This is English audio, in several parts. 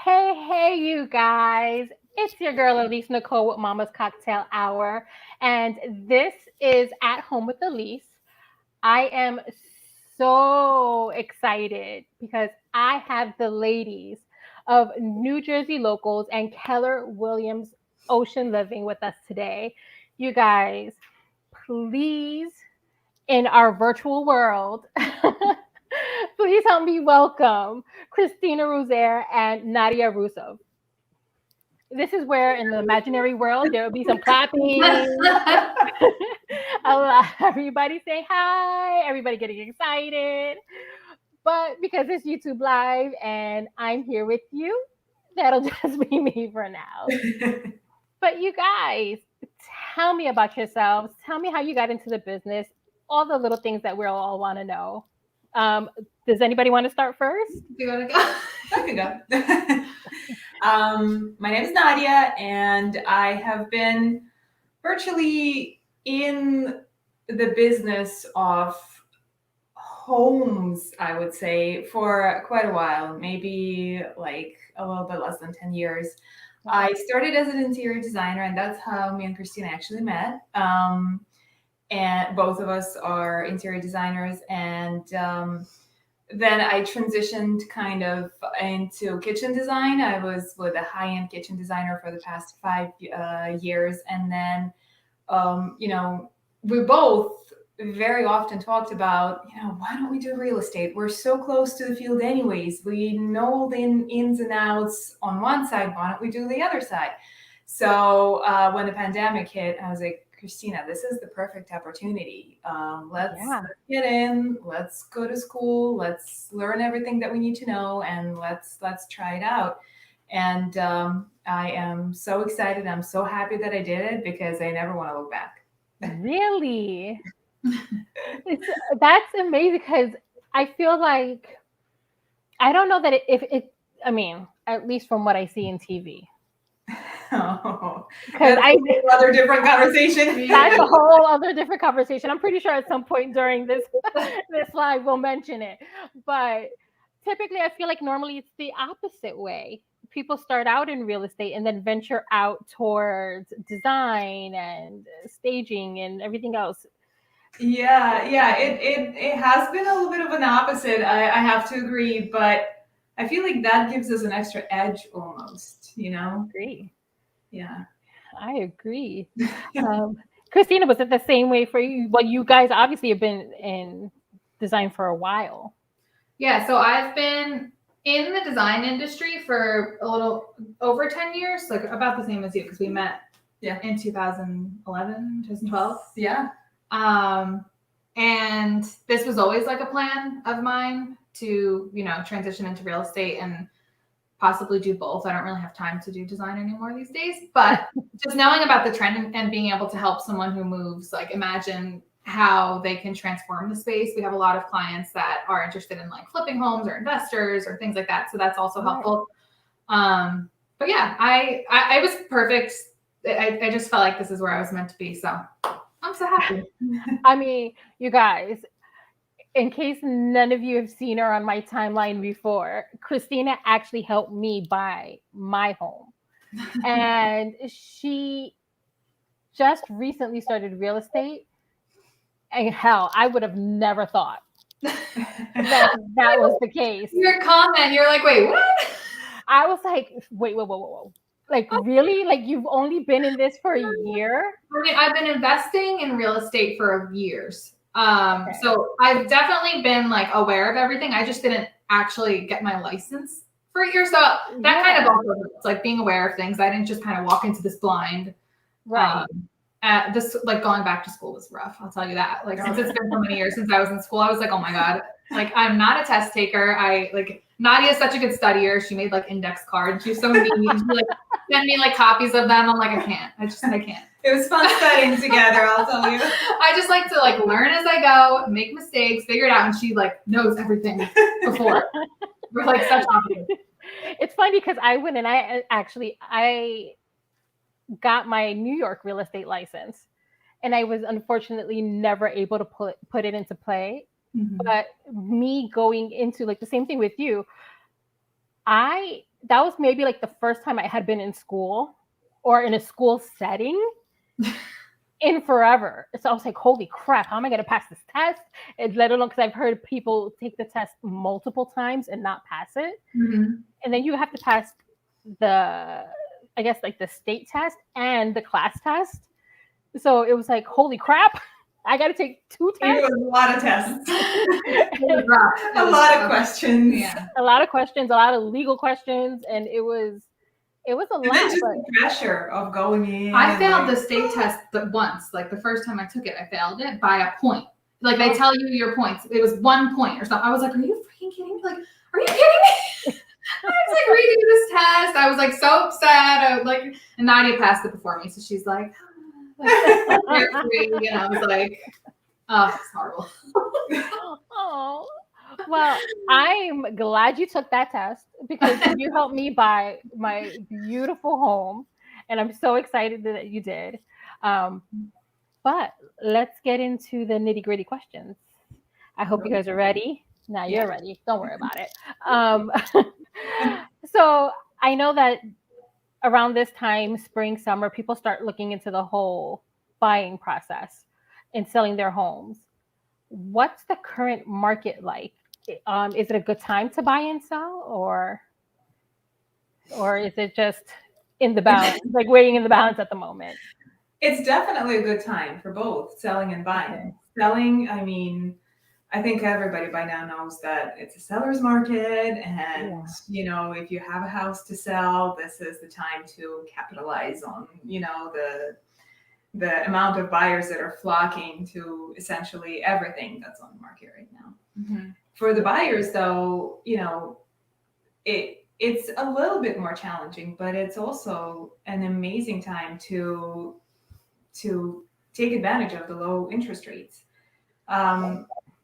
Hey, you guys. It's your girl, Elyse Nicole with Mama's Cocktail Hour. And this is At Home with Elyse. I am so excited because I have the ladies of New Jersey Locals and Keller Williams Ocean Living with us today. You guys, please, in our virtual world, please help me welcome Christina Rouzaire and Nadya Russov. This is where in the imaginary world there will be some clapping. Everybody say hi, everybody getting excited. But because it's YouTube Live and I'm here with you, that'll just be me for now. But you guys, tell me about yourselves. Tell me how you got into the business, all the little things that we all want to know. Does anybody want to start first? Do you want to go? I can go. My name is Nadya, and I have been virtually in the business of homes, I would say, for quite a while, maybe like a little bit less than 10 years. I started as an interior designer, and that's how me and Christina actually met. And both of us are interior designers, and then I transitioned kind of into kitchen design. I was with a high-end kitchen designer for the past 5 years. And then, we both very often talked about, why don't we do real estate? We're so close to the field anyways. We know the ins and outs on one side. Why don't we do the other side? So when the pandemic hit, I was like, Christina, this is the perfect opportunity. Let's get in, let's go to school, let's learn everything that we need to know, and let's try it out. And I am so excited. I'm so happy that I did it because I never want to look back. Really? That's amazing because I feel like, I don't know that at least from what I see in TV. Oh, that's a other different conversation. That's a whole other different conversation. I'm pretty sure at some point during this live we'll mention it. But typically, I feel like normally it's the opposite way. People start out in real estate and then venture out towards design and staging and everything else. Yeah, it has been a little bit of an opposite. I have to agree, but I feel like that gives us an extra edge almost. I agree. Yeah, I agree. Christina, was it the same way for you? Well, you guys obviously have been in design for a while. Yeah, so I've been in the design industry for a little over 10 years, like about the same as you, because we met in 2011, 2012. Yeah. And this was always like a plan of mine to, transition into real estate and possibly do both. I don't really have time to do design anymore these days, but just knowing about the trend and being able to help someone who moves, like imagine how they can transform the space. We have a lot of clients that are interested in like flipping homes or investors or things like that. So that's also helpful. But yeah, I was perfect. I just felt like this is where I was meant to be. So I'm so happy. I mean, you guys, in case none of you have seen her on my timeline before, Christina actually helped me buy my home. And she just recently started real estate. And hell, I would have never thought that was the case. Your comment, you're like, wait, what? I was like, wait. Like, really? Like, you've only been in this for a year? I mean, I've been investing in real estate for years. So I've definitely been like aware of everything. I just didn't actually get my license for a year. So that kind of also, it's like being aware of things. I didn't just kind of walk into this blind. Right. This like going back to school was rough. I'll tell you that. Like since it's been so many years since I was in school, I was like, oh my God, like I'm not a test taker. Nadya is such a good studier. She made like index cards. She's so mean. She like sent me like copies of them. I'm like, I can't. It was fun studying together, I'll tell you. I just like to like learn as I go, make mistakes, figure it out, and she like knows everything before. We're like such opposites. It's funny because I went and I got my New York real estate license, and I was unfortunately never able to put it into play. Mm-hmm. But me going into like the same thing with you, I that was maybe like the first time I had been in school or in a school setting in forever. So I was like, holy crap, how am I going to pass this test? And let alone, because I've heard people take the test multiple times and not pass it. Mhm. And then you have to pass the, I guess, like the state test and the class test. So it was like, holy crap, I got to take 2 It tests. was a lot of tests. It was rough. It A was lot of rough. questions. Yeah. A lot of questions, a lot of legal questions, and it was a And lot. then just But the pressure of going in. I failed like, the state test once. Like the first time I took it, I failed it by a point. Like they tell you your points. It was 1 point or something. I was like, are you freaking kidding me? Like, are you kidding me? I was like reading this test. I was like so upset. I was like, and Nadia passed it before me, so she's like, you're free. And I was like, oh, it's horrible. Oh, well, I'm glad you took that test because you helped me buy my beautiful home, and I'm so excited that you did. But let's get into the nitty gritty questions. I hope you guys are ready. Now you're ready. Don't worry about it. So I know that around this time, spring, summer, people start looking into the whole buying process and selling their homes. What's the current market like? Is it a good time to buy and sell, or is it just in the balance, like waiting in the balance at the moment? It's definitely a good time for both selling and buying. Okay. Selling, I mean, I think everybody by now knows that it's a seller's market, and you know, if you have a house to sell, this is the time to capitalize on, you know, the amount of buyers that are flocking to essentially everything that's on the market right now. Mm-hmm. For the buyers, though, you know, it's a little bit more challenging, but it's also an amazing time to take advantage of the low interest rates.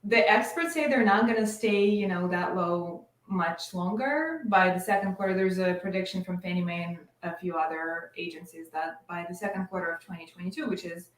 The experts say they're not going to stay, you know, that low much longer. By the second quarter, there's a prediction from Fannie Mae and a few other agencies that by the second quarter of 2022, which is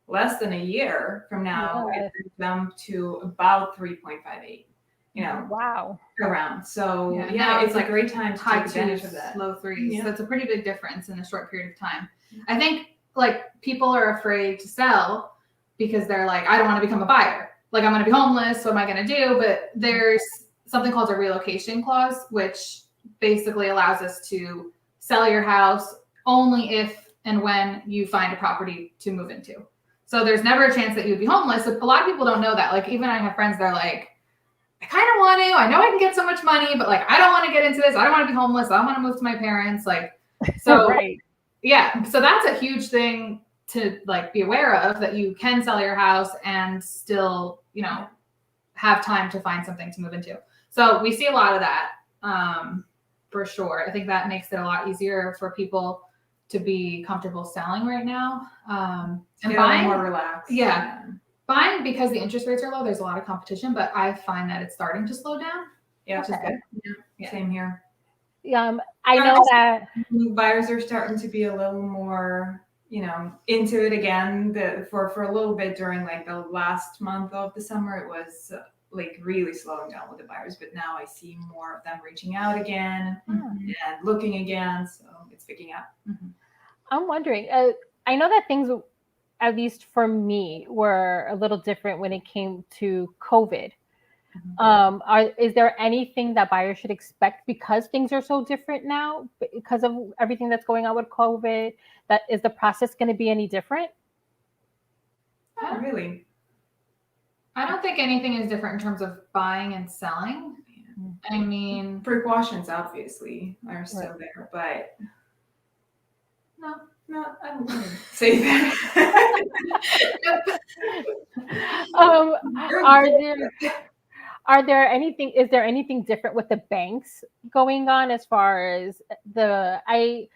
less than a year from now, it's going to jump to about 3.58. You know, wow, around. So now it's like a great time to high take advantage 2s, of that. low 3s. Yeah. So it's a pretty big difference in a short period of time. I think like people are afraid to sell because they're like, I don't want to become a buyer. Like I'm going to be homeless. What am I going to do? But there's something called a relocation clause, which basically allows us to sell your house only if and when you find a property to move into. So there's never a chance that you would be homeless. A lot of people don't know that. Like even I have friends, they're like, I kind of want to. I know I can get so much money, but like I don't want to get into this. I don't want to be homeless. I don't want to move to my parents. Like, so right. Yeah. So that's a huge thing to like be aware of, that you can sell your house and still, you know, have time to find something to move into. So we see a lot of that for sure. I think that makes it a lot easier for people to be comfortable selling right now. And buying more relaxed. Yeah. Buying, because the interest rates are low, there's a lot of competition, but I find that it's starting to slow down. Yeah, Okay. Yeah. Same here. I know that buyers are starting to be a little more, you know, into it again. For a little bit during like the last month of the summer, it was like really slowing down with the buyers. But now I see more of them reaching out again and looking again. So it's picking up. Mm-hmm. I'm wondering. I know that things, at least for me, were a little different when it came to COVID. Is there anything that buyers should expect because things are so different now, because of everything that's going on with COVID? That is the process going to be any different? Not really. I don't think anything is different in terms of buying and selling. I mean, precautions obviously are still there, but no, I don't want to say that. Is there anything different with the banks going on as far as I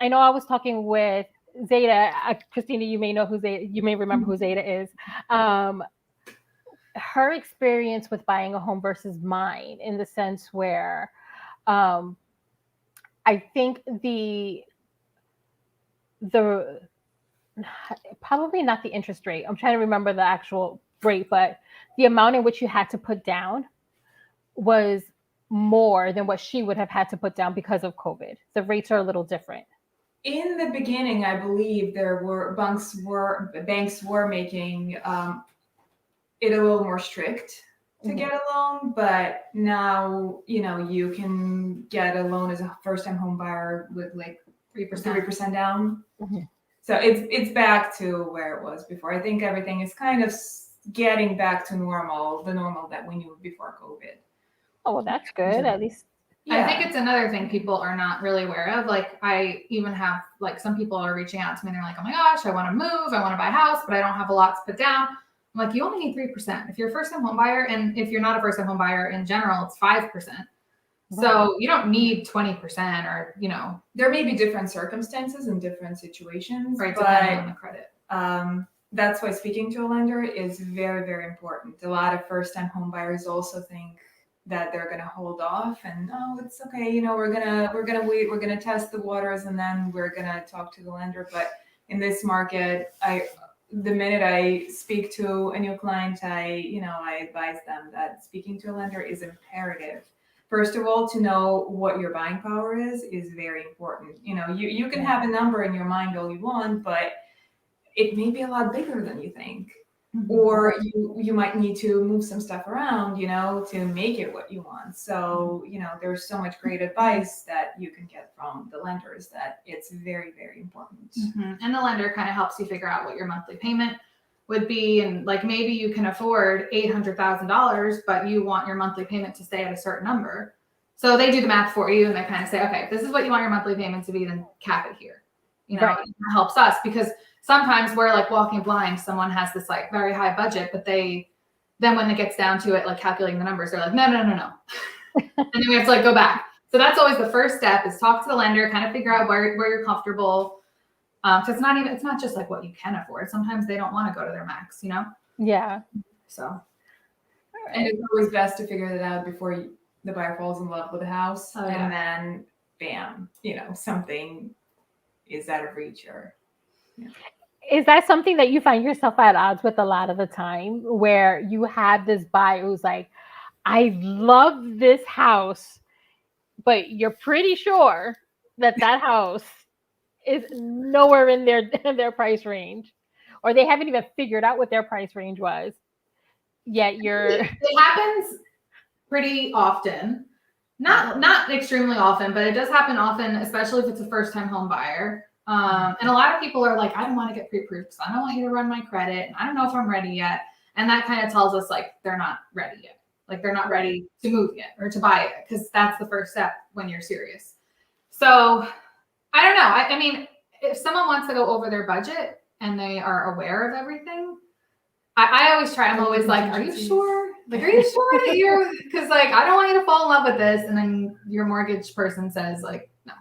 know I was talking with Zeta, Christina, you may know who Zeta, you may remember who Zeta is. Her experience with buying a home versus mine, in the sense where I think the probably not the interest rate. I'm trying to remember the actual rate, but the amount in which you had to put down was more than what she would have had to put down because of COVID. The rates are a little different. In the beginning, I believe there were banks were making it a little more strict to get a loan, but now you can get a loan as a first-time home buyer with like 3% down. So it's back to where it was before. I think everything is kind of getting back to normal, the normal that we knew before COVID. Oh, well, that's good. At least. Yeah. I think it's another thing people are not really aware of. Like I even have like some people are reaching out to me and they're like, oh my gosh, I want to move. I want to buy a house, but I don't have a lot to put down. I'm like, you only need 3%. If you're a first-time home buyer, and if you're not a first-time home buyer in general, it's 5%. So you don't need 20% or, there may be different circumstances and different situations, right, but depending on the credit. That's why speaking to a lender is very, very important. A lot of first-time home buyers also think that they're going to hold off and it's okay, we're gonna wait, we're gonna test the waters, and then we're gonna talk to the lender. But in this market, the minute I speak to a new client, I advise them that speaking to a lender is imperative. First of all, to know what your buying power is very important. You can have a number in your mind all you want, but it may be a lot bigger than you think. Or you might need to move some stuff around, to make it what you want. So, there's so much great advice that you can get from the lenders that it's very, very important. And the lender kind of helps you figure out what your monthly payment would be. And like maybe you can afford $800,000, but you want your monthly payment to stay at a certain number. So they do the math for you and they kind of say, okay, if this is what you want your monthly payment to be, then cap it here. Right. It helps us because sometimes we're like walking blind. Someone has this like very high budget, but then when it gets down to it, like calculating the numbers, they're like, no. And then we have to like go back. So that's always the first step is talk to the lender, kind of figure out where you're comfortable. So it's not just like what you can afford. Sometimes they don't want to go to their max, Yeah. So. And it's always best to figure that out before the buyer falls in love with the house. And then bam, something is out of reach or. Yeah. Is that something that you find yourself at odds with a lot of the time where you have this buyer who's like, I love this house, but you're pretty sure that house is nowhere in their price range, or they haven't even figured out what their price range was, yet it happens pretty often. Not extremely often, but it does happen often, especially if it's a first-time home buyer. And a lot of people are like, I don't want to get pre-approved because I don't want you to run my credit. And I don't know if I'm ready yet. And that kind of tells us like they're not ready yet. Like they're not ready to move yet or to buy it because that's the first step when you're serious. So I don't know. I mean, if someone wants to go over their budget and they are aware of everything, I always try. I'm always like, are you sure? Like, are you sure that you're, because like, I don't want you to fall in love with this. And then your mortgage person says like, no.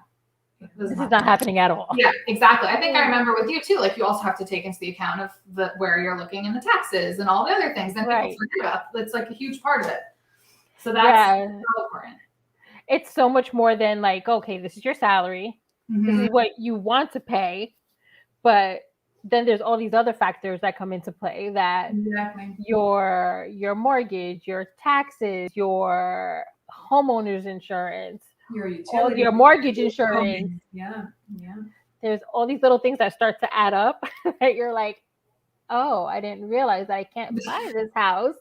This is not happening at all. Yeah, exactly. I think I remember with you too. Like you also have to take into the account of where you're looking in the taxes and all the other things that people forget about. That's like a huge part of it. So that's so important. It's so much more than like, okay, this is your salary. This is what you want to pay, but then there's all these other factors that come into play that your mortgage, your taxes, your homeowner's insurance, your mortgage insurance. Yeah. There's all these little things that start to add up that you're like, oh, I didn't realize I can't buy this house.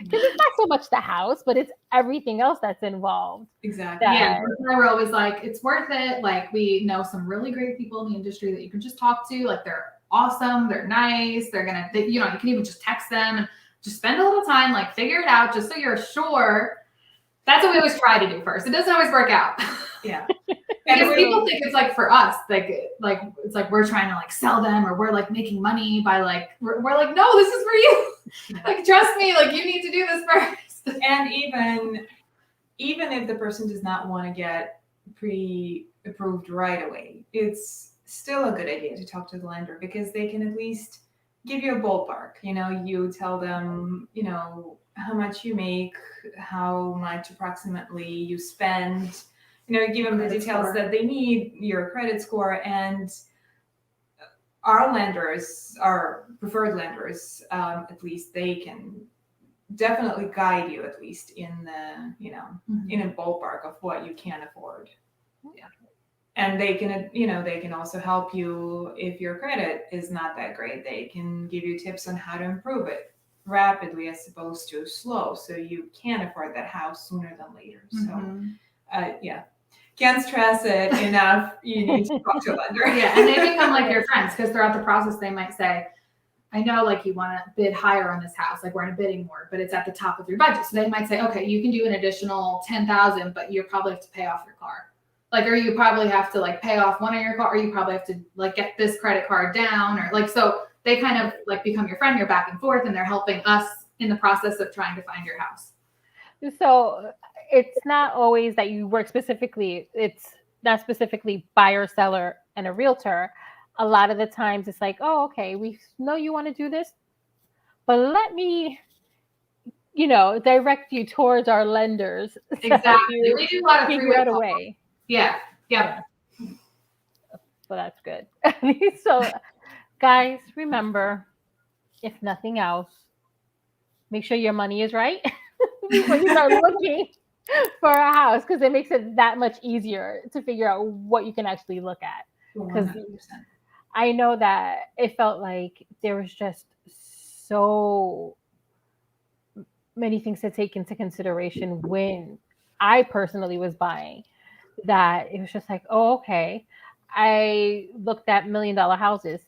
Because it's not so much the house, but it's everything else that's involved. Exactly. Yeah. We're always like, it's worth it. Like we know some really great people in the industry that you can just talk to. Like they're awesome. They're nice. They're going to, you can even just text them and just spend a little time, like figure it out just so you're sure. That's what we always try to do first. It doesn't always work out. Yeah. Because people think it's like for us, like it's like we're trying to like sell them or we're like making money by like, we're like, no, this is for you. Like, trust me, like you need to do this first. And even if the person does not want to get pre-approved right away, it's still a good idea to talk to the lender because they can at least give you a ballpark. You tell them, how much you make, how much approximately you spend, give them the details that they need, your credit score, and our lenders, our preferred lenders, at least they can definitely guide you at least in the, Mhm. in a ballpark of what you can afford. Yeah. And they can also help you if your credit is not that great. They can give you tips on how to improve it rapidly as opposed to slow, so you can afford that house sooner than later. Mhm. So, yeah, can't stress it enough. You need to talk to a lender. Yeah, and they become like your friends because throughout the process they might say, I know like you want to bid higher on this house, like we're in a bidding war, but it's at the top of your budget. So they might say, okay, you can do an additional 10,000, but you probably have to pay off your car. Like, or you probably have to like pay off one of your car, or you probably have to like get this credit card down, or like, so they kind of like become your friend, you're back and forth, and they're helping us in the process of trying to find your house. So it's not always that you work specifically, it's not specifically buyer, seller, and a realtor. A lot of the times it's like, oh, okay, we know you want to do this, but let me, direct you towards our lenders. So Exactly. you We do a lot of figure three-way out a calls. way. Yeah. Yep. Yeah. So that's good. So, guys, remember, if nothing else, make sure your money is right before you start looking for a house, because it makes it that much easier to figure out what you can actually look at. Because 100%. I know that it felt like there was just so many things to take into consideration when I personally was buying, that it was just like, oh, okay. I looked at $1 million houses,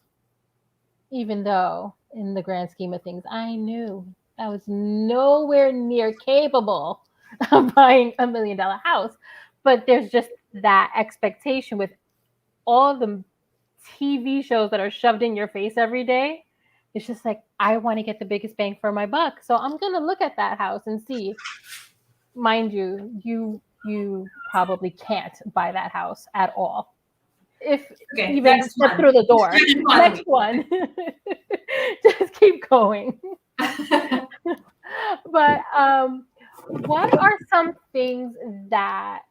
even though in the grand scheme of things, I knew I was nowhere near capable of buying $1 million house. But there's just that expectation with all the TV shows that are shoved in your face every day. It's just like, I want to get the biggest bang for my buck. So I'm going to look at that house and see. Mind you, you probably can't buy that house at all. If Okay, even next step one. through the door. Next one. Just keep going. But what are some things that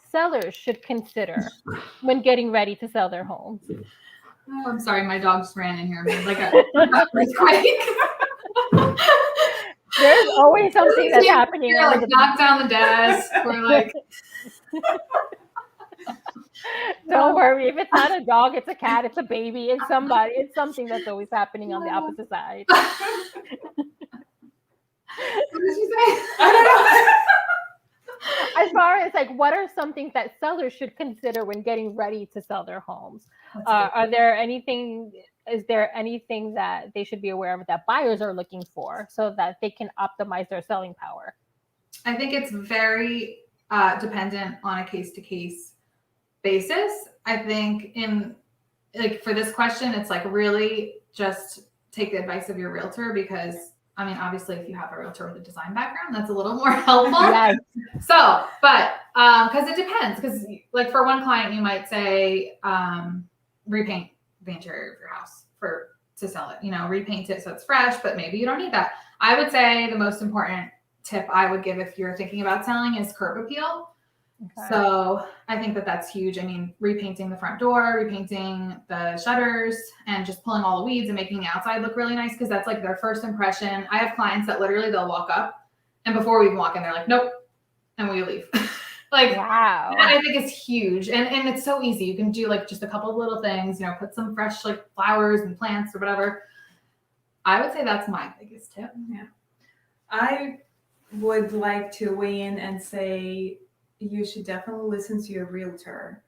sellers should consider when getting ready to sell their homes? Oh, I'm sorry, my dog just ran in here and made like a earthquake. There's always something that's happening. You're like knock down the desk. We're like, don't worry. If it's not a dog, it's a cat, it's a baby, it's somebody. It's something that's always happening on the opposite side. what did you say? I don't know. As far as like, what are some things that sellers should consider when getting ready to sell their homes? Is there anything that they should be aware of that buyers are looking for so that they can optimize their selling power? I think it's very dependent on a case-to-case basis. I think for this question, it's like really just take the advice of your realtor, because I mean, obviously, if you have a realtor with a design background, that's a little more helpful. Yes. So, but because it depends, because like for one client, you might say repaint the interior of your house to sell it. Repaint it so it's fresh, but maybe you don't need that. I would say the most important tip I would give if you're thinking about selling is curb appeal. Okay. So I think that's huge. I mean, repainting the front door, repainting the shutters, and just pulling all the weeds and making the outside look really nice, because that's like their first impression. I have clients that literally they'll walk up, and before we even walk in, they're like, nope, and we leave. Like, wow. That I think is huge. And it's so easy. You can do like just a couple of little things, put some fresh like flowers and plants or whatever. I would say that's my biggest tip. Yeah. I would like to weigh in and say you should definitely listen to your realtor,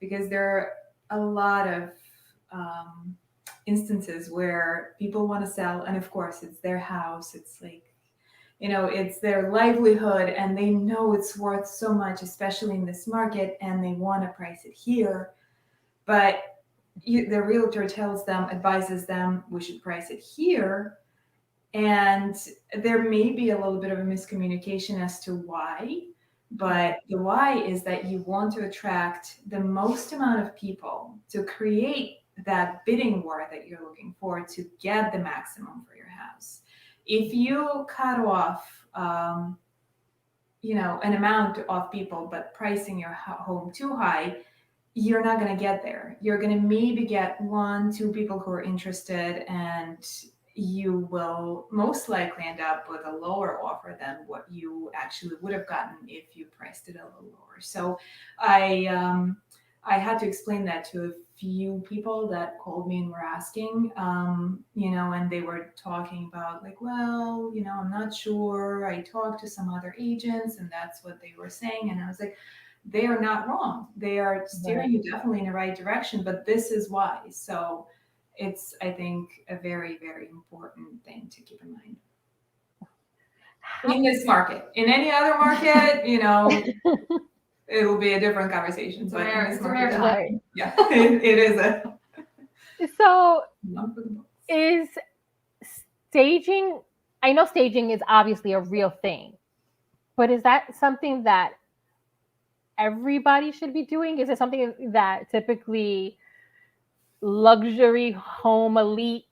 because there are a lot of instances where people want to sell, and of course it's their house, it's like, it's their livelihood, and they know it's worth so much, especially in this market, and they want to price it here, but the realtor advises them, we should price it here. And there may be a little bit of a miscommunication as to why, but the why is that you want to attract the most amount of people to create that bidding war that you're looking for to get the maximum for your house. If you cut off, an amount of people, but pricing your home too high, you're not going to get there. You're going to maybe get 1-2 people who are interested, and you will most likely end up with a lower offer than what you actually would have gotten if you priced it a little lower. So I had to explain that to a few people that called me and were asking, and they were talking about like, well, I'm not sure. I talked to some other agents and that's what they were saying. And I was like, they are not wrong. They are steering you definitely in the right direction, but this is why. So it's, I think, a very, very important thing to keep in mind. In this market. In any other market, it'll be a different conversation. It's But rare, in this it's a market, rare time. yeah, it is a. So is staging, I know staging is obviously a real thing, but is that something that everybody should be doing? Is it something that typically luxury home elite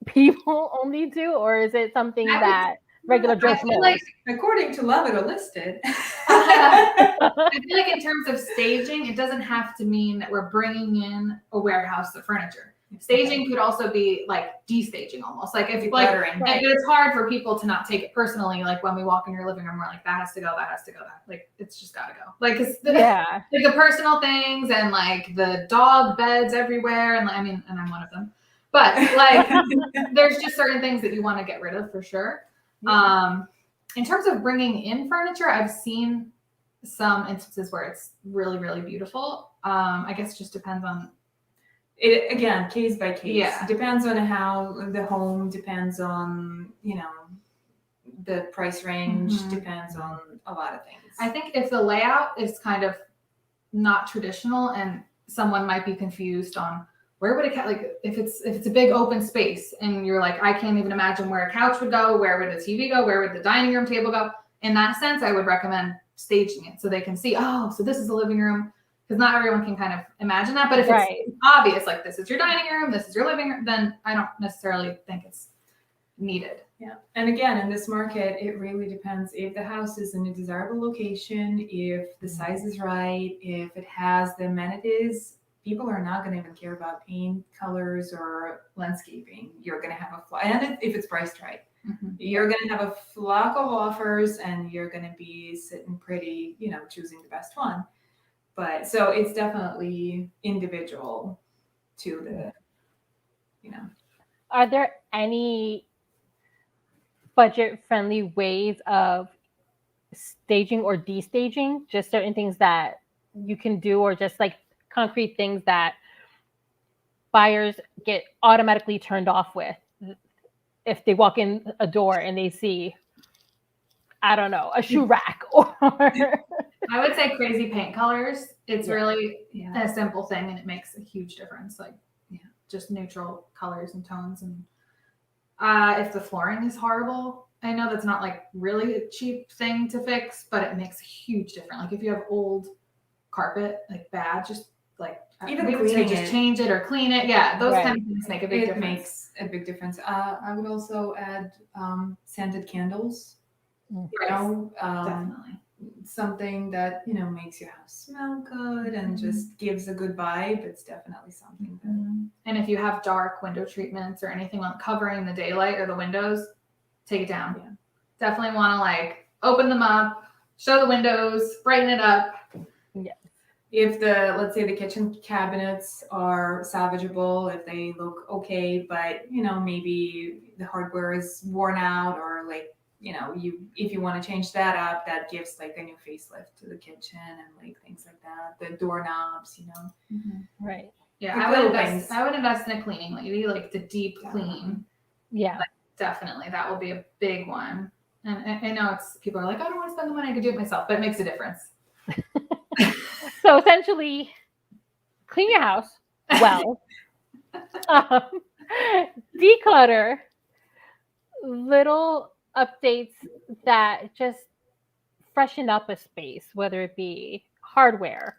people only do, or is it something that regular Joe Schmo? Like, according to Love It or Listed. I feel like in terms of staging, it doesn't have to mean that we're bringing in a warehouse of furniture. Staging could also be like destaging almost. Like if like it's hard for people to not take it personally. Like when we walk in your living room, we're like, that has to go, that has to go, that like it's just gotta go. Like it's like the personal things and like the dog beds everywhere. And I mean, and I'm one of them. But like there's just certain things that you want to get rid of for sure. In terms of bringing in furniture, I've seen some instances where it's really, really beautiful. I guess it just depends on it, again, case by case. Yeah. Depends on how the home, depends on, the price range, depends on a lot of things. I think if the layout is kind of not traditional and someone might be confused on where would like if it's a big open space and you're like, I can't even imagine where a couch would go, where would the TV go, where would the dining room table go? In that sense, I would recommend staging it so they can see, oh, so this is the living room. Because not everyone can kind of imagine that. But if it's obvious, like this is your dining room, this is your living room, then I don't necessarily think it's needed. Yeah. And again, in this market, it really depends if the house is in a desirable location, if the size is right, if it has the amenities. People are not going to even care about paint, colors, or landscaping. You're going to have and if it's priced right, you're going to have a flock of offers and you're going to be sitting pretty, choosing the best one. But so it's definitely individual to the, Are there any budget-friendly ways of staging or destaging? Just certain things that you can do, or just like concrete things that buyers get automatically turned off with if they walk in a door and they see, I don't know, a shoe rack or I would say crazy paint colors. It's really a simple thing and it makes a huge difference. Like just neutral colors and tones. And if the flooring is horrible, I know that's not like really a cheap thing to fix, but it makes a huge difference. Like if you have old carpet, like bad, just like even cleaning just change it or clean it. Yeah, those kind of things make a big difference. It makes a big difference. I would also add scented candles. Definitely something that makes your house smell good and just gives a good vibe. It's definitely something that, and if you have dark window treatments or anything on covering the daylight or the windows, take it down. Definitely want to like open them up, show the windows, brighten it up. If let's say the kitchen cabinets are salvageable, if they look okay, but maybe the hardware is worn out, or like if you want to change that up, that gives like a new facelift to the kitchen and like things like that. The doorknobs, Right. Yeah, I would invest in a cleaning lady, like the deep clean. Yeah, like, definitely that will be a big one. And I know people are like, I don't want to spend the money, I could do it myself, but it makes a difference. So essentially, clean your house well, declutter, little updates that just freshen up a space, whether it be hardware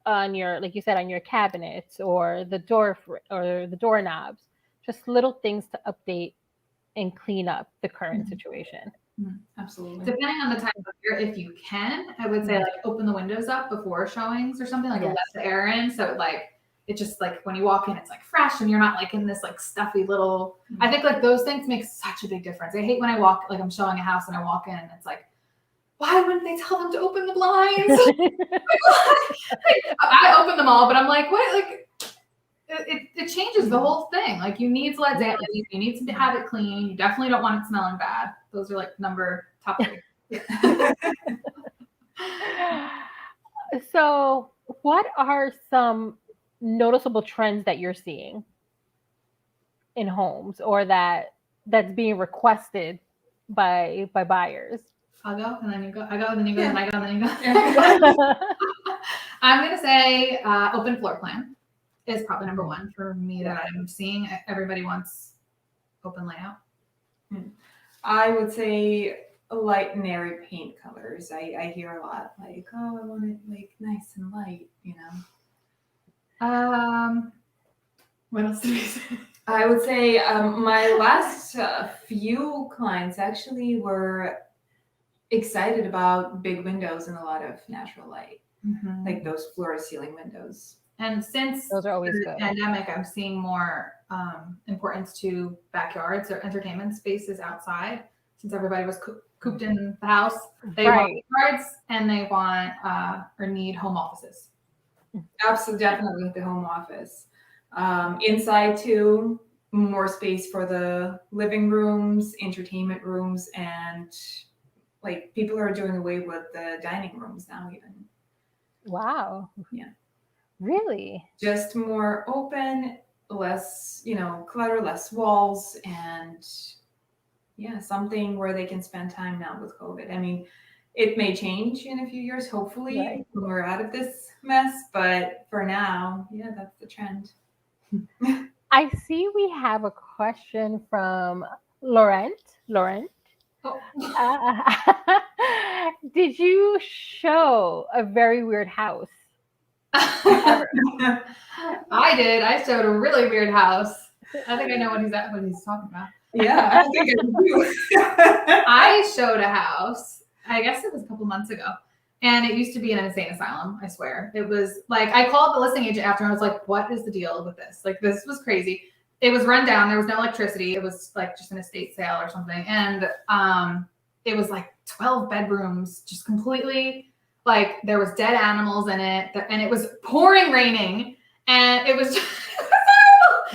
on your, like you said, on your cabinets or the door or the doorknobs, just little things to update and clean up the current situation. Absolutely. Depending on the time of year, if you can, I would say like open the windows up before showings or something, like let the air in, so it like it just like when you walk in, it's like fresh and you're not like in this like stuffy little, I think like those things make such a big difference. I hate when I walk, like I'm showing a house and I walk in and it's like, why wouldn't they tell them to open the blinds? I open them all, but I'm like, what? Like, it changes the whole thing. Like, you need to let daylight in. You need to have it clean. You definitely don't want it smelling bad. Those are like top 3. So, what are some noticeable trends that you're seeing in homes, or that's being requested by buyers? I'll go, and then you go. I go, and then you go, and I go, and then you go. I'm gonna say open floor plan is probably number 1 for me that I'm seeing. Everybody wants open layout. I would say light and airy paint colors. I hear a lot like, oh, I want it like nice and light, you know. What else did we say? I would say my last few clients actually were excited about big windows and a lot of natural light, like those floor to ceiling windows. And since those are always the good. pandemic, I'm seeing more importance to backyards or entertainment spaces outside. Since everybody was cooped in the house, they want yards and they want or need home offices. Absolutely, definitely the home office. Inside too, more space for the living rooms, entertainment rooms, and like people are doing away with the dining rooms now even. Wow. Yeah. Really? Just more open, less, clutter, less walls, and something where they can spend time now with COVID. I mean, it may change in a few years, hopefully, when we're out of this mess, but for now, that's the trend. I see we have a question from Laurent. Oh. Did you show a very weird house? I did. I showed a really weird house. I think I know what he's talking about. Yeah, I think I do. I showed a house, I guess it was a couple months ago, and it used to be an insane asylum, I swear. It was like, I called the listing agent after and I was like, what is the deal with this? Like, this was crazy. It was run down. There was no electricity. It was like just an estate sale or something. And it was like 12 bedrooms, just completely like there was dead animals in it. And it was pouring raining. And it was just,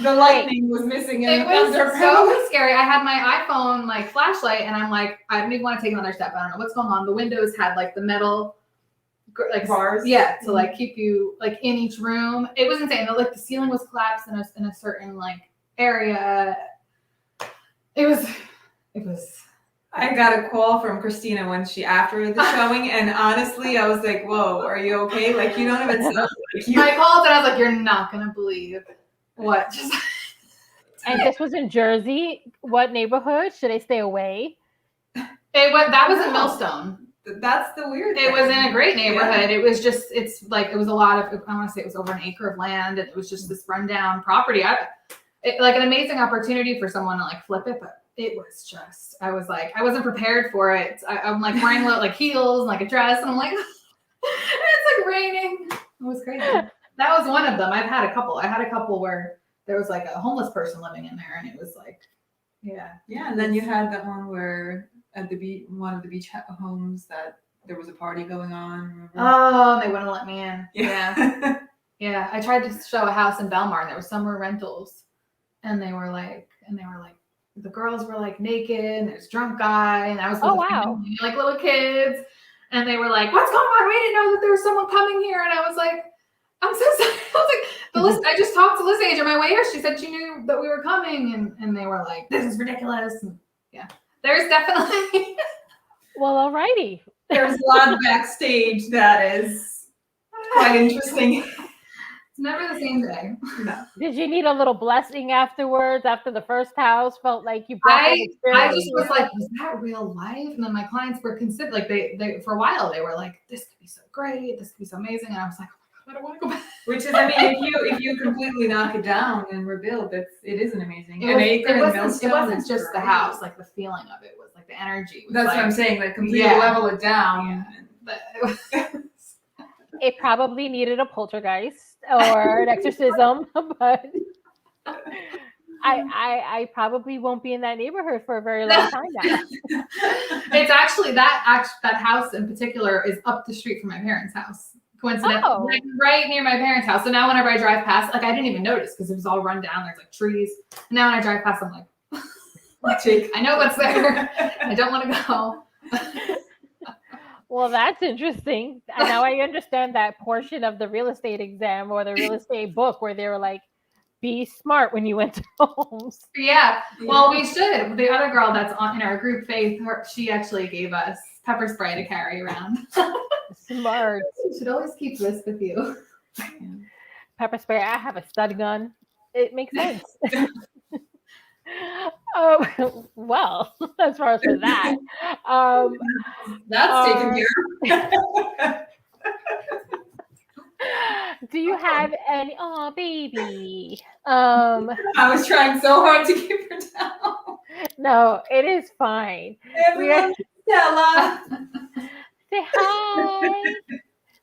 the lightning was missing. It was so scary. I had my iPhone like flashlight and I'm like, I don't even want to take another step. I don't know what's going on. The windows had like the metal like bars. Yeah. To like keep you like in each room. It was insane. Like the ceiling was collapsed in a certain like area. It was I got a call from Christina after the showing, and honestly, I was like, whoa, are you okay? Like, you don't even sound like you. I called and I was like, you're not going to believe what just And this was in Jersey. What neighborhood? Should I stay away? That was in Millstone. That's the weird thing. It was in a great neighborhood. Yeah. It was just, it's like, it was a lot of, I want to say it was over an acre of land, and it was just this rundown property. Like an amazing opportunity for someone to like flip it, but it was just, I was like, I wasn't prepared for it. I'm like wearing like heels and like a dress, and I'm like, it's like raining. It was crazy. That was one of them. I've had a couple. I had a couple where there was like a homeless person living in there, and it was like, yeah. And then you had that one where at the beach, one of the beach homes, that there was a party going on. Remember? Oh, they wouldn't let me in. Yeah. Yeah. I tried to show a house in Belmar, and there were summer rentals, and they were like, the girls were like naked, and there's a drunk guy, and I was with family, like little kids, and they were like, what's going on? We didn't know that there was someone coming here. And I was like, I'm so sorry. I was like, I just talked to the listing agent on my way here. She said she knew that we were coming, and they were like, this is ridiculous. And yeah, there's definitely. Well, alrighty. There's a lot backstage that is quite interesting. Never the same day. No. Did you need a little blessing afterwards? After the first house, felt like you brought I just was like, was that real life? And then my clients were considered like they for a while they were like, this could be so great, this could be so amazing, and I was like, oh my god, I don't want to go back. Which is, I mean, if you completely knock it down and rebuild, it is an amazing. It wasn't just the house, like the feeling of it was like the energy. That's like, what I'm saying. Like completely level it down. It probably needed a poltergeist or an exorcism, but I probably won't be in that neighborhood for a very long time now. It's actually that house in particular is up the street from my parents' house. Coincidentally, Oh. like right near my parents' house. So now whenever I drive past, like I didn't even notice because it was all run down. There's like trees. And now when I drive past, I'm like, I know what's there. I don't want to go. Well, that's interesting. And now I understand that portion of the real estate exam or the real estate book where they were like, be smart when you enter homes. Yeah. Well, we should. The other girl that's in our group, Faith, she actually gave us pepper spray to carry around. Smart. You should always keep this with you. Pepper spray. I have a stud gun. It makes sense. Well, as far as for that, That's taken care of. do you have any? Oh, baby. I was trying so hard to keep her down. No, it is fine. Everyone, Stella. Say hi.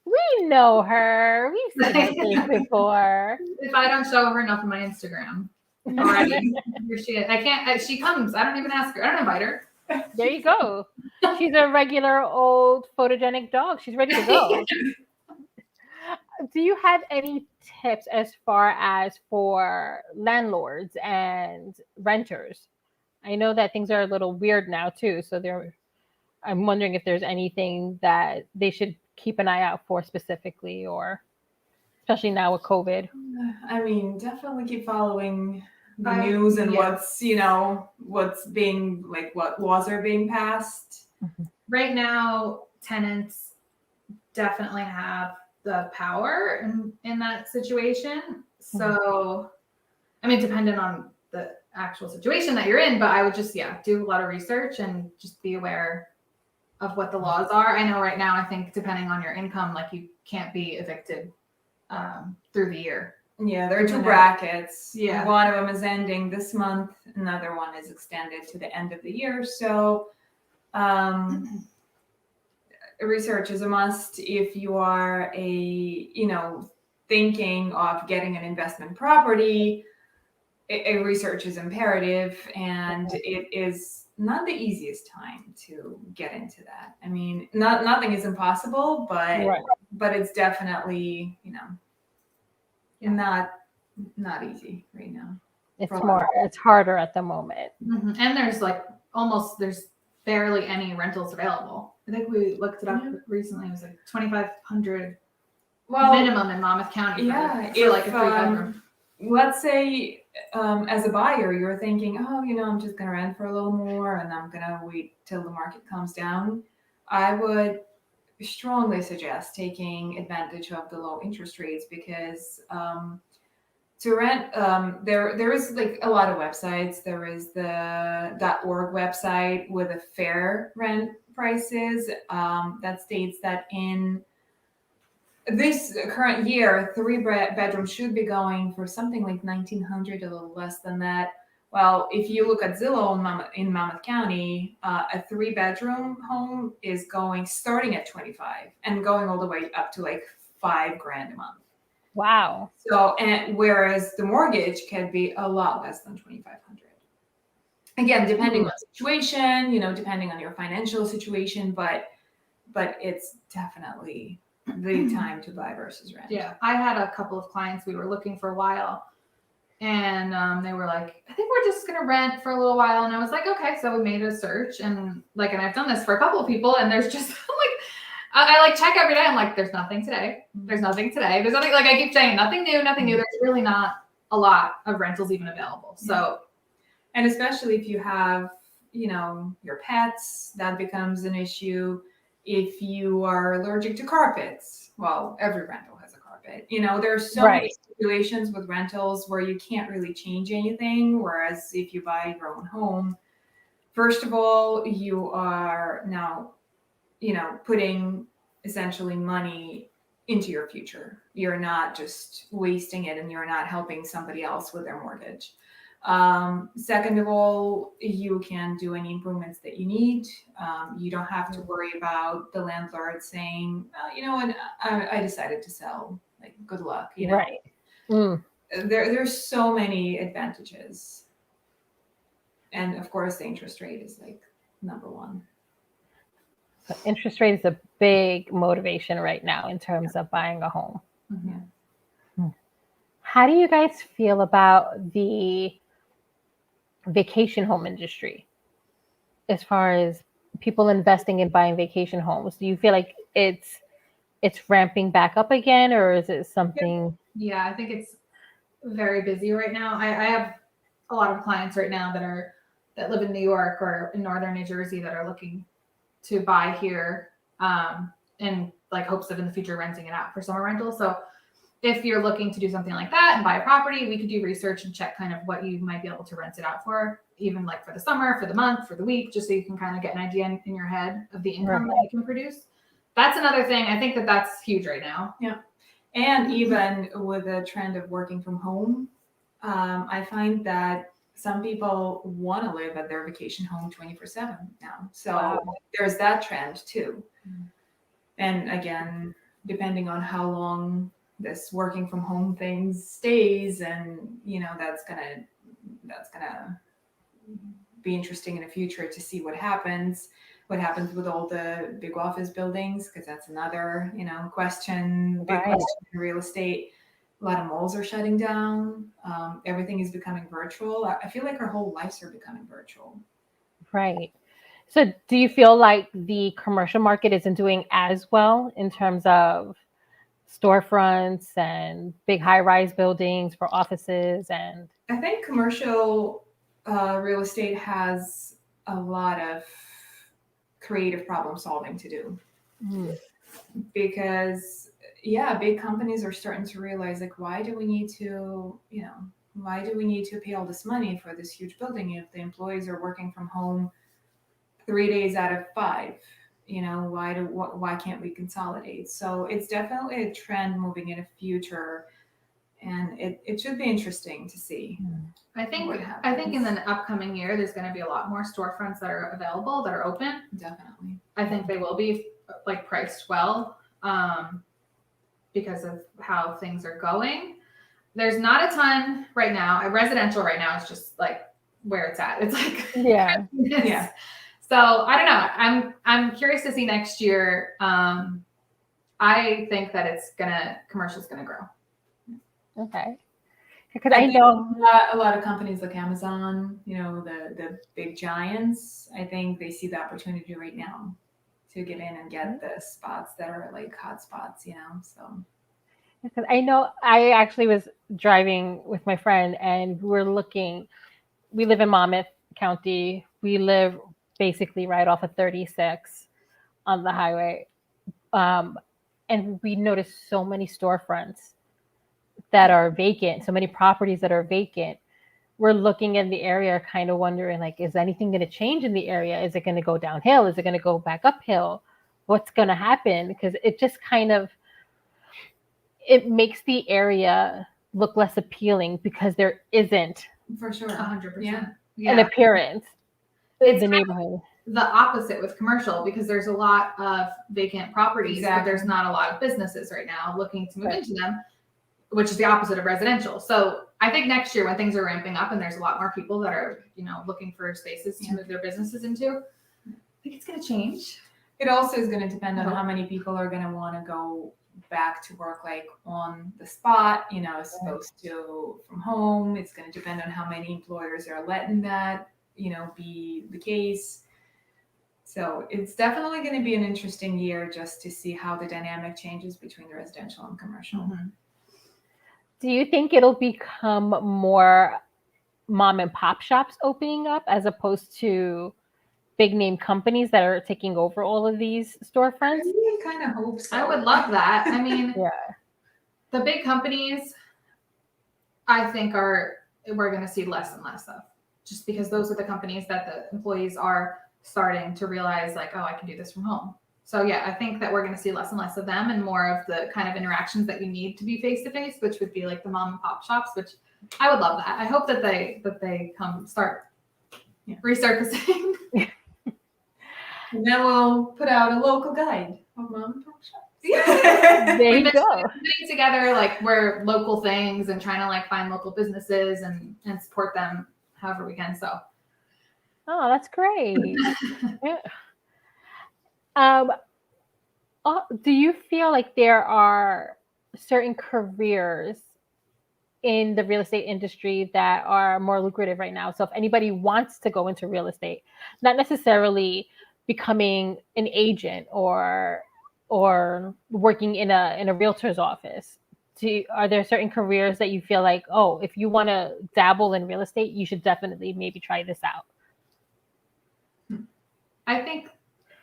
We know her. We've seen her face before. If I don't show her enough on my Instagram already, here she is. I can't. She comes. I don't even ask her. I don't invite her. There you go. She's a regular old photogenic dog. She's ready to go. Do you have any tips as far as for landlords and renters? I know that things are a little weird now too, so I'm wondering if there's anything that they should keep an eye out for specifically, or especially now with COVID. I mean, definitely keep following the news and what's being, like, what laws are being passed. Right now, tenants definitely have the power in that situation. So, I mean, depending on the actual situation that you're in, but I would just, do a lot of research and just be aware of what the laws are. I know right now, I think depending on your income, like you can't be evicted through the year. Yeah, there are two brackets. Yeah. One of them is ending this month. Another one is extended to the end of the year. So research is a must if you are thinking of getting an investment property. A research is imperative, and it is not the easiest time to get into that. I mean, nothing is impossible, but it's definitely, not easy right now. It's harder at the moment. Mm-hmm. And there's barely any rentals available. I think we looked it up recently. It was like $2,500 minimum in Monmouth County for like a 3-bedroom. Let's say as a buyer, you're thinking, I'm just going to rent for a little more and I'm going to wait till the market calms down. I would strongly suggest taking advantage of the low interest rates because to rent, there is like a lot of websites. There is the .org website with a fair rent prices that states that in this current year, 3-bedroom should be going for something like $1,900, a little less than that. Well, if you look at Zillow in Monmouth County, a 3-bedroom home is starting at $25,000 and going all the way up to like $5,000 a month. Wow. So, whereas the mortgage can be a lot less than $2,500. Again, depending on situation, depending on your financial situation, but it's definitely the time to buy versus rent. Yeah, I had a couple of clients we were looking for a while, and they were like, I think we're just gonna rent for a little while. And I was like, okay. So we made a search, and I've done this for a couple of people, and there's just I check every day. I'm like, there's nothing today. There's nothing today. There's nothing, I keep saying nothing new. There's really not a lot of rentals even available. So, and especially if you have, your pets, that becomes an issue. If you are allergic to carpets, well, every rental has a carpet. There are so many situations with rentals where you can't really change anything. Whereas if you buy your own home, first of all, you are now, putting essentially money into your future. You're not just wasting it and you're not helping somebody else with their mortgage. Second of all, you can do any improvements that you need. You don't have to worry about the landlord saying, I decided to sell like good luck, you know. Right. Mm. There's so many advantages. And of course the interest rate is like number one. So interest rate is a big motivation right now in terms of buying a home. Mhm. How do you guys feel about the vacation home industry as far as people investing in buying vacation homes? Do you feel like it's ramping back up again, or is it something? Yeah, I think it's very busy right now. I have a lot of clients right now that live in New York or in northern New Jersey that are looking to buy here in like hopes of in the future renting it out for summer rental. So if you're looking to do something like that and buy a property, we could do research and check kind of what you might be able to rent it out for, even like for the summer, for the month, for the week, just so you can kind of get an idea in your head of the income that you can produce. That's another thing. I think that's huge right now. Yeah. And even with the trend of working from home, I find that some people want to live at their vacation home 24/7 now. So there's that trend too. And again, depending on how long this working from home thing stays, and you know, that's gonna be interesting in the future to see what happens with all the big office buildings, because that's another, you know, question, big question in real estate. A lot of malls are shutting down. Everything is becoming virtual. I feel like our whole lives are becoming virtual. Right. So do you feel like the commercial market isn't doing as well in terms of storefronts and big high-rise buildings for offices? And I think commercial real estate has a lot of creative problem solving to do. Because big companies are starting to realize, like, why do we need to pay all this money for this huge building if the employees are working from home 3 days out of 5? You know, why can't we consolidate? So it's definitely a trend moving in the future, and it should be interesting to see. I think in the upcoming year there's going to be a lot more storefronts that are available, that are open. Definitely. I think they will be like priced well because of how things are going. There's not a ton right now. Residential right now is just like where it's at. It's like yeah. So I don't know. I'm curious to see next year. I think that commercial's gonna grow. Okay. Because I know a lot of companies like Amazon, you know, the big giants, I think they see the opportunity right now to get in and get the spots that are like hot spots, you know. So because I know I actually was driving with my friend and we live in Monmouth County. We live basically right off of 36 on the highway. And we noticed so many storefronts that are vacant, so many properties that are vacant. We're looking in the area, kind of wondering, like, is anything going to change in the area? Is it going to go downhill? Is it going to go back uphill? What's going to happen? Because it just it makes the area look less appealing because there isn't for sure 100%. an appearance in It's the neighborhood. The opposite with commercial, because there's a lot of vacant properties, Exactly. but there's not a lot of businesses right now looking to move into them, which is the opposite of residential. So I think next year when things are ramping up and there's a lot more people that are, you know, looking for spaces to move their businesses into, I think it's going to change. It also is going to depend on how many people are going to want to go back to work, like on the spot, you know, as opposed to from home. It's going to depend on how many employers are letting that, you know, be the case. So it's definitely going to be an interesting year just to see how the dynamic changes between the residential and commercial. Mm-hmm. Do you think it'll become more mom and pop shops opening up as opposed to big name companies that are taking over all of these storefronts? I kind of hope so. I would love that. I mean, the big companies, I think we're going to see less and less of, just because those are the companies that the employees are starting to realize, like, oh, I can do this from home. So yeah, I think that we're going to see less and less of them and more of the kind of interactions that you need to be face to face, which would be like the mom and pop shops, which I would love that. I hope that they start resurfacing. And then we'll put out a local guide of mom and pop shops. There We've you been go. putting together like we're local things and trying to like find local businesses and support them however we can. So Oh, that's great. Yeah. Um, do you feel like there are certain careers in the real estate industry that are more lucrative right now? So if anybody wants to go into real estate, not necessarily becoming an agent or working in a realtor's office, are there certain careers that you feel like, oh, if you want to dabble in real estate, you should definitely maybe try this out? I think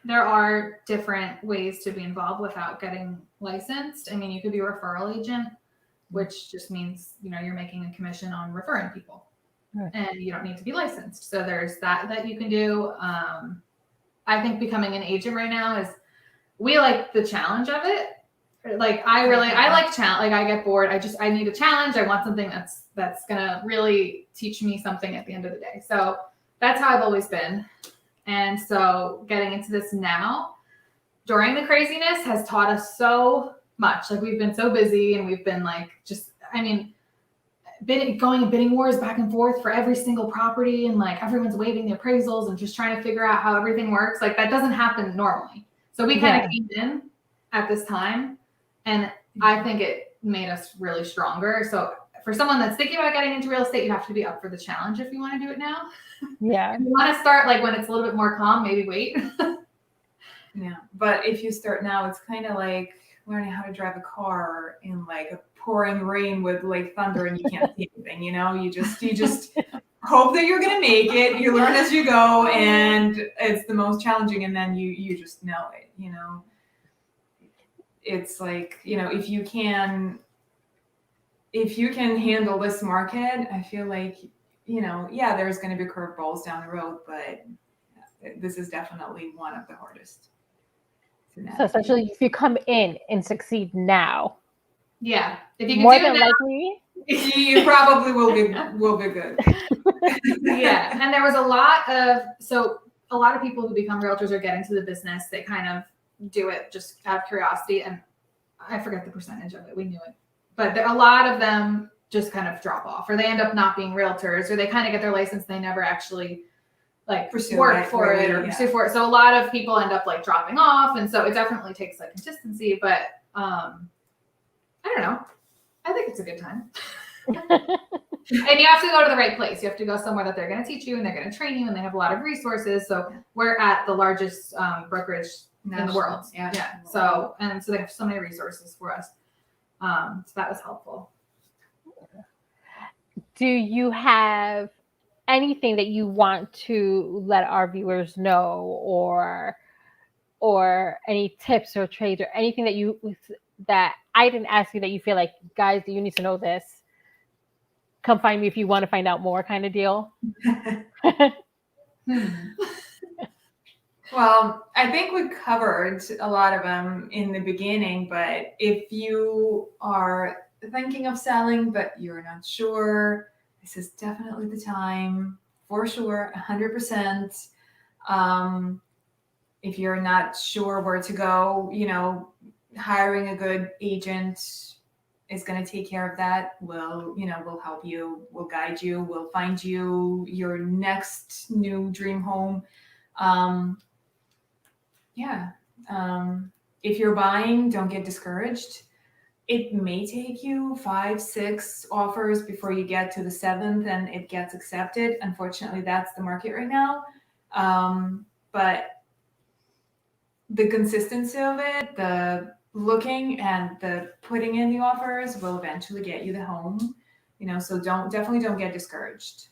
there are different ways to be involved without getting licensed. I mean, you could be a referral agent, which just means, you're making a commission on referring people. Right. And you don't need to be licensed. So there's that you can do. I think becoming an agent right now we like the challenge of it. Like I like challenge. Like I get bored. I need a challenge. I want something that's gonna really teach me something at the end of the day. So that's how I've always been. And so getting into this now during the craziness has taught us so much. Like we've been so busy and we've been like, going in bidding wars back and forth for every single property. And like everyone's waiving the appraisals and just trying to figure out how everything works. Like that doesn't happen normally. So we kind of came in at this time and I think it made us really stronger. So for someone that's thinking about getting into real estate, you have to be up for the challenge if you want to do it now. Yeah. If you want to start like when it's a little bit more calm, maybe wait. Yeah. But if you start now, it's kind of like learning how to drive a car in like a pouring rain with like thunder and you can't see anything, you just hope that you're going to make it. You learn as you go and it's the most challenging. And then you just know it, it's like, if you can handle this market, I feel like, there's going to be curveballs down the road, but this is definitely one of the hardest. So essentially, if you come in and succeed now, yeah, if you can more do than it now, likely, you probably will be good. Yeah, and there was a lot of people who become realtors or get into the business. They kind of do it just out of curiosity, and I forget the percentage of it. We knew it, but a lot of them just kind of drop off, or they end up not being realtors, or they kind of get their license, they never actually like work for it or pursue for it. So a lot of people end up like dropping off, and so it definitely takes like consistency. But I don't know. I think it's a good time. And you have to go to the right place. You have to go somewhere that they're going to teach you and they're going to train you, and they have a lot of resources. So we're at the largest brokerage in the world. Yeah. So they have so many resources for us. So that was helpful. Do you have anything that you want to let our viewers know, or any tips or trades or anything that I didn't ask you that you feel like, guys, do you need to know this? Come find me if you want to find out more, kind of deal. Well, I think we covered a lot of them in the beginning, but if you are thinking of selling, but you're not sure, this is definitely the time, for sure, 100%. If you're not sure where to go, hiring a good agent is going to take care of that. We'll help you, we'll guide you, we'll find you your next new dream home. If you're buying, don't get discouraged. It may take you 5, 6 offers before you get to the 7th and it gets accepted. Unfortunately, that's the market right now. But the consistency of it, the looking and the putting in the offers will eventually get you the home. So definitely don't get discouraged.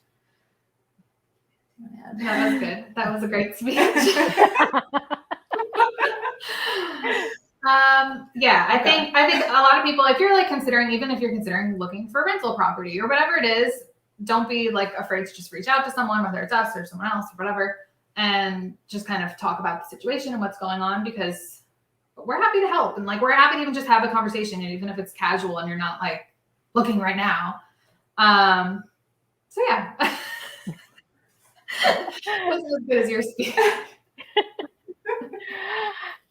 That was good. That was a great speech. I think a lot of people, if you're like considering looking for a rental property or whatever it is, don't be like afraid to just reach out to someone, whether it's us or someone else or whatever, and just kind of talk about the situation and what's going on, because we're happy to help. And like, we're happy to even just have a conversation, even if it's casual and you're not like looking right now. So yeah. That's as good as your speech.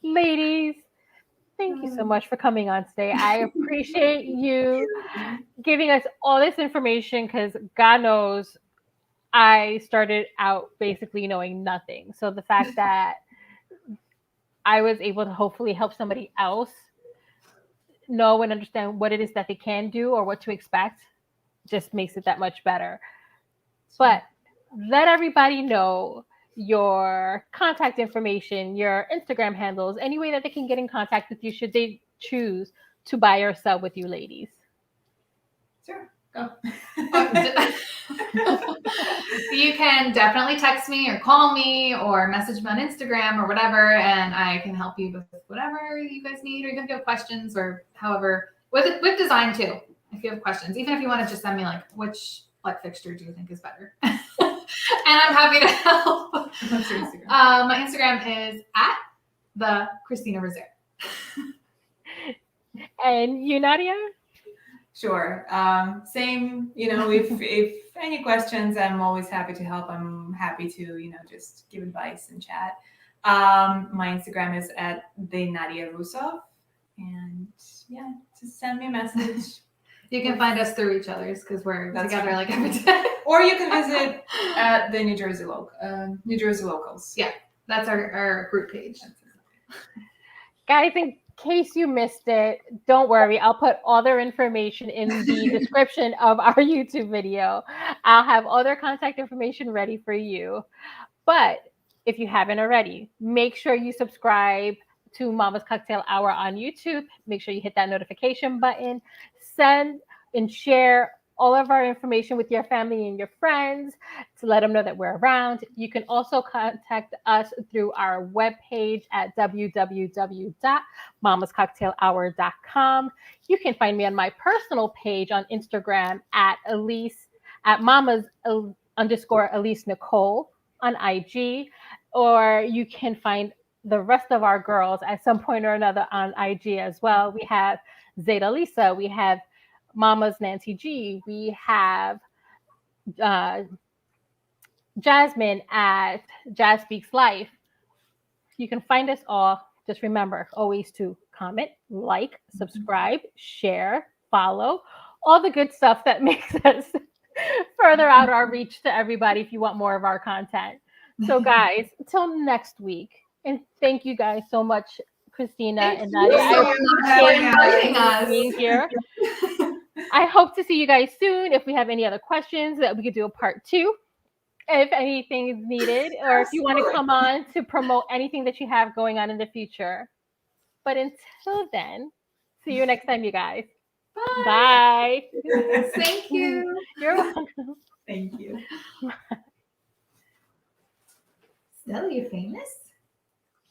Ladies, Thank you so much for coming on today. I appreciate you giving us all this information because God knows I started out basically knowing nothing. So the fact that I was able to hopefully help somebody else know and understand what it is that they can do or what to expect just makes it that much better. But let everybody know your contact information, your Instagram handles, any way that they can get in contact with you should they choose to buy or sell with you ladies. Sure. Go. You can definitely text me or call me or message me on Instagram or whatever, and I can help you with whatever you guys need, or even if you have questions or however, with design too. If you have questions, even if you want to just send me like which fixture do you think is better, and I'm happy to help. What's your Instagram? My Instagram is at the Christina Rouzaire. And you, Nadya? Sure. Same, if any questions, I'm always happy to help. I'm happy to, just give advice and chat. My Instagram is at the Nadya Russov. And yeah, just send me a message. You can find us through each other's because we're together right. like every day. Or you can visit at the New Jersey Locals. Yeah, that's our group page. Guys, in case you missed it, don't worry. I'll put all their information in the description of our YouTube video. I'll have all their contact information ready for you. But if you haven't already, make sure you subscribe to Mama's Cocktail Hour on YouTube. Make sure you hit that notification button. Send and share all of our information with your family and your friends to let them know that we're around. You can also contact us through our webpage at www.mamascocktailhour.com. You can find me on my personal page on Instagram at Elyse, at mamas _ Elyse Nicole on IG, or you can find the rest of our girls at some point or another on IG as well. We have Zeta Lisa, we have Mama's Nancy G, we have Jasmine at Jazz Speaks Life. You can find us all. Just remember always to comment, like, subscribe, share, follow, all the good stuff that makes us further out our reach to everybody if you want more of our content. So guys, till next week. And thank you guys so much, Christina and Nadya. I appreciate inviting us. Being here. I hope to see you guys soon. If we have any other questions, that we could do a part 2. If anything is needed, or if you want to come on to promote anything that you have going on in the future. But until then, see you next time, you guys. Bye. Bye. Thank you. You're welcome. Thank you. Still, you famous?